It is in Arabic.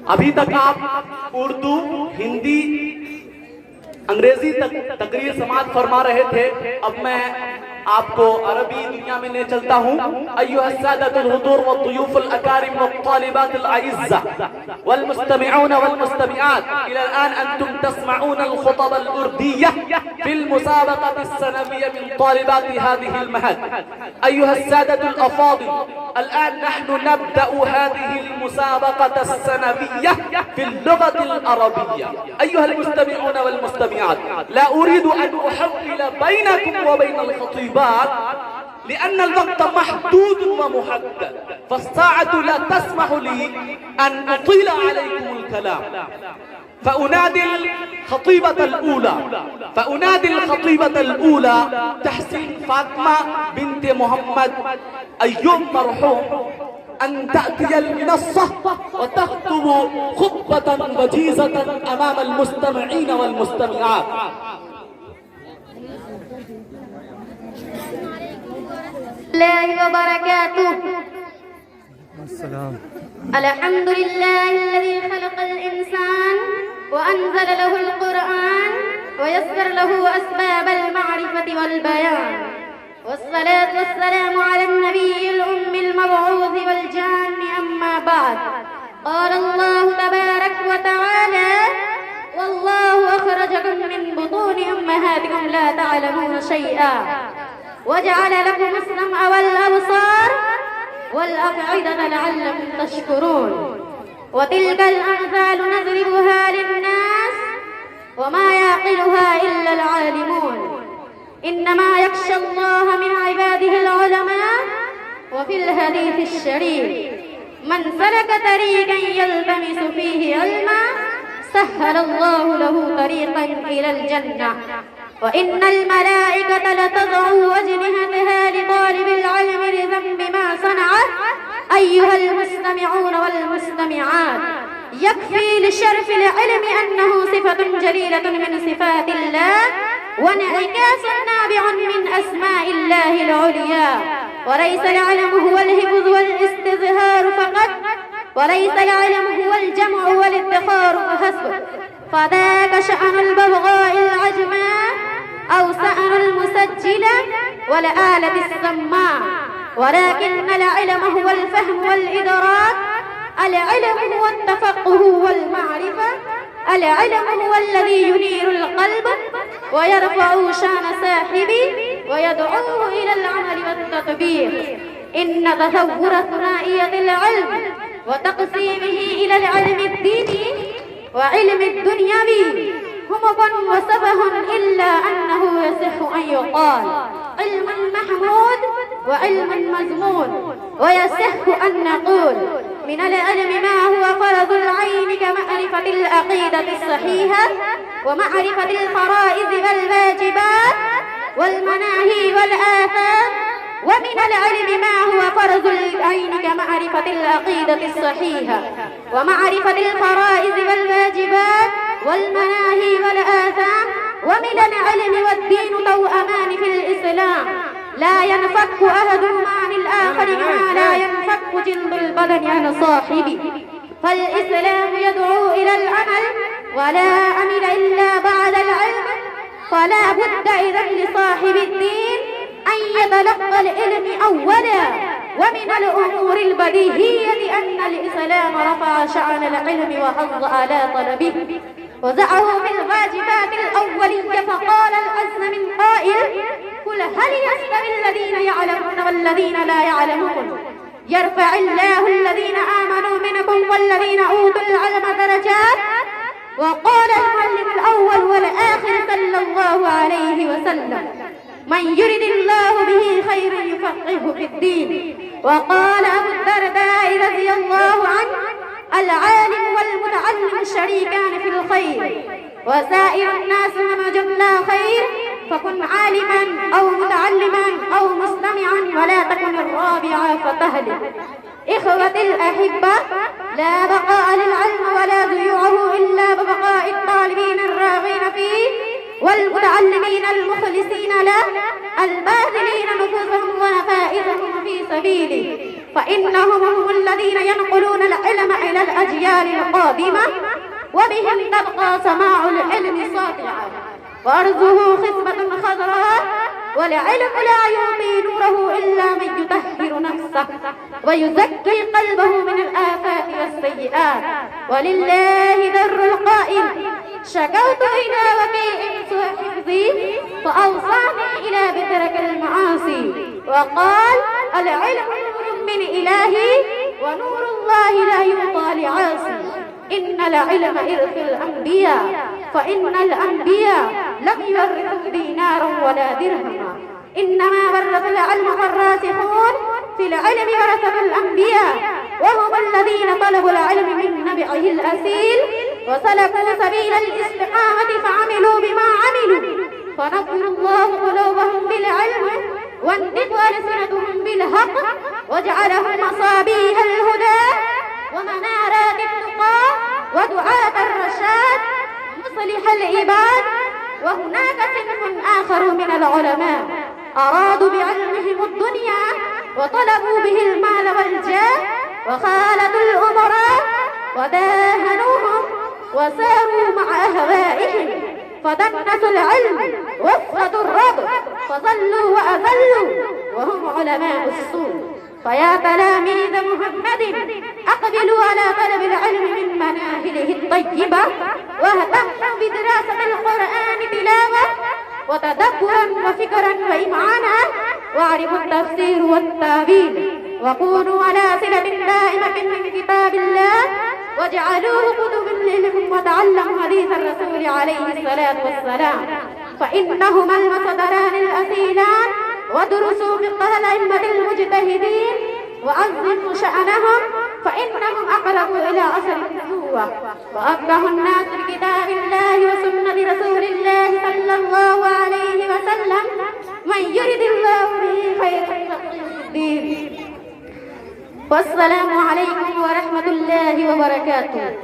अभी तक आप उर्दू, हिंदी, अंग्रेजी तक तकरीर समाअत फरमा रहे थे। अब मैं आपको अरबी दुनिया में ले चलता हूँ। अय्युहस्सादतुल हुदूर व दुयूफुल अकारिम व तालिबातुल अइज़्ज़ा वल मुस्तमिऊन वल मुस्तमिआत, इला अन अंतुम तस्मऊन अल खुतब अल उर्दिय्या फिल मुसाबक़त अस्सनविय्या मिन तालिबात हादिहिल महद। अय्युहस्सादतुल अफादिल, الآن نحن نبدأ هذه المسابقة السنوية في اللغة العربية. أيها المستمعون والمستمعات، لا أريد أن أحول بينكم وبين الخطيبات لأن الوقت محدود ومحدد، فالساعة لا تسمح لي أن أطيل عليكم الكلام. فأنادي الخطيبة الأولى تحسين فاطمة بنت محمد أيوب مرحوم أن تأتي المنصة وتخطب خطبة وجيزة أمام المستمعين والمستمعات. الله وبركاته. السلام. الحمد لله الذي خلق الإنسان وأنزل له القرآن ويسر له أسباب المعرفة والبيان، والصلاة والسلام على النبي الأمي المبعوث والجان. أما بعد، قال الله تبارك وتعالى: والله أخرجكم من بطون أمهاتكم لا تعلمون شيئا وجعل لكم السمع والأبصار والأفئدة لعلكم تشكرون. وتلك الأمثال نضربها للناس وما يعقلها إلا العالمون. إنما يخشى الله من عباده العلماء. وفي الحديث الشريف: من سلك طريقا يلتمس فيه علما سهل الله له طريقا إلى الجنة. وإن الملائكة لتضع أجنحتها لطالب العلم لذنب ما صنعه. أيها المستمعون والمستمعات، يكفي لشرف العلم أنه صفة جليلة من صفات الله وانعكاس نابع من أسماء الله العليا. وليس العلم هو الحفظ والاستظهار فقط، وليس العلم هو الجمع والادخار فحسب، فذاك شأن الببغاء العجماء أو شأن المسجلة والآلة السماء. ولكن العلم هو الفهم والإدراك، العلم هو التفقه والمعرفة، العلم هو الذي ينير القلب ويرفع شان صاحبه ويدعوه إلى العمل والتطبيق. إن تصور ثنائية العلم وتقسيمه إلى العلم الديني وعلم الدنيوي همق وسفه، إلا أنه يصح أن يقال علم محمود وعلم مذموم. ويصح أن نقول من العلم ما هو فرض العين كمعرفة العقيدة الصحيحة ومعرفة الفرائض والواجبات والمناهي والآثام. ومن العلم ما هو فرض العين كمعرفة العقيدة الصحيحة ومعرفة الفرائض والواجبات والمناهي والآثام. ومن العلم والدين توأمان في الإسلام، لا ينفك أحدهما عن الآخر كما لا ينفك جلد البدن عن صاحبه. فالإسلام يدعو إلى العمل، ولا عمل إلا بعد العلم. فلا بد إذن لصاحب الدين أن يتلقى العلم أولا. ومن الأمور البديهية أن الإسلام رفع شأن العلم وحض على طلبه وزعه في الواجبات الأولية. فقال العز من قائل: قل هل يستوي الذين يعلمون والذين لا يعلمون؟ يرفع الله الذين آمنوا منكم والذين أوتوا العلم درجات. وقال المعلم الأول والآخر صلى الله عليه وسلم: من يرد الله به خيرا يفقهه في الدين. وقال أبو الدرداء رضي الله عنه: العالم والمتعلم شريكان في الخير، وسائر الناس مجملا خير، فكن عالما أو متعلما أو مستمعا ولا تكن الرابعة فتهلك. إخوة الأحبة، لا بقاء للعلم ولا ضيوعه إلا ببقاء الطالبين الراغبين فيه والمتعلمين المخلصين له الباذلين نفوسهم ونفائسهم في سبيله، فإنهم هم الذين ينقلون العلم إلى الأجيال الأجيال القادمة، وبهم تبقى سماع العلم ساطعا، وأرضه خصبة خضراء، والعلم لا يعطي نوره إلا من يطهر نفسه ويزكي قلبه من الآفات والسيئات. ولله در القائل: شكوت إلى وكيء سوء حفظي فأوصاني إلى بترك المعاصي، وقال: العلم نور من إلهي ونور الله لا يعطى لعاصي. إن العلم إرث الأنبياء، فإن الأنبياء لم يورثوا دينارا ولا درهما، إنما ورث العلم الراسخون في العلم ورثة الأنبياء، وهم الذين طلبوا العلم من نبعه الأصيل وسلكوا سبيل الاستقامة فعملوا بما عملوا، فنظر الله قلوبهم بالعلم وانطق ألسنتهم بالحق، وجعلهم مصابيح الهدى ومنارات التقى ودعاة الرشاد ومصلح العباد. وهناك صنف آخر من العلماء أرادوا بعلمهم الدنيا وطلبوا به المال والجاه، وخالطوا الأمراء وداهنوهم وساروا مع أهوائهم، فدنسوا العلم وفقدوا الرب فضلوا وأذلوا وهم علماء السوء. فيا تلاميذ محمد، أقبلوا على طلب العلم من مناهله الطيبة، واهتموا بدراسة القرآن تلاوة وتدبرا وفكرا وإمعانا، واعرفوا التفسير والتأويل، وكونوا على صلة دائمة من كتاب الله، واجعلوه قدوة لكم، وتعلموا حديث الرسول عليه الصلاة والسلام، فإنهما المصدران الأصيلان، ودرسوا فقه الأئمة المجتهدين وعظموا شأنهم، فإنهم أقرب إلى أصل النبوة وأفقه الناس بكتاب الله وسنة رسول الله صلى الله عليه وسلم. من يرد الله به خيرا يفقهه في الدين. والسلام عليكم ورحمة الله وبركاته.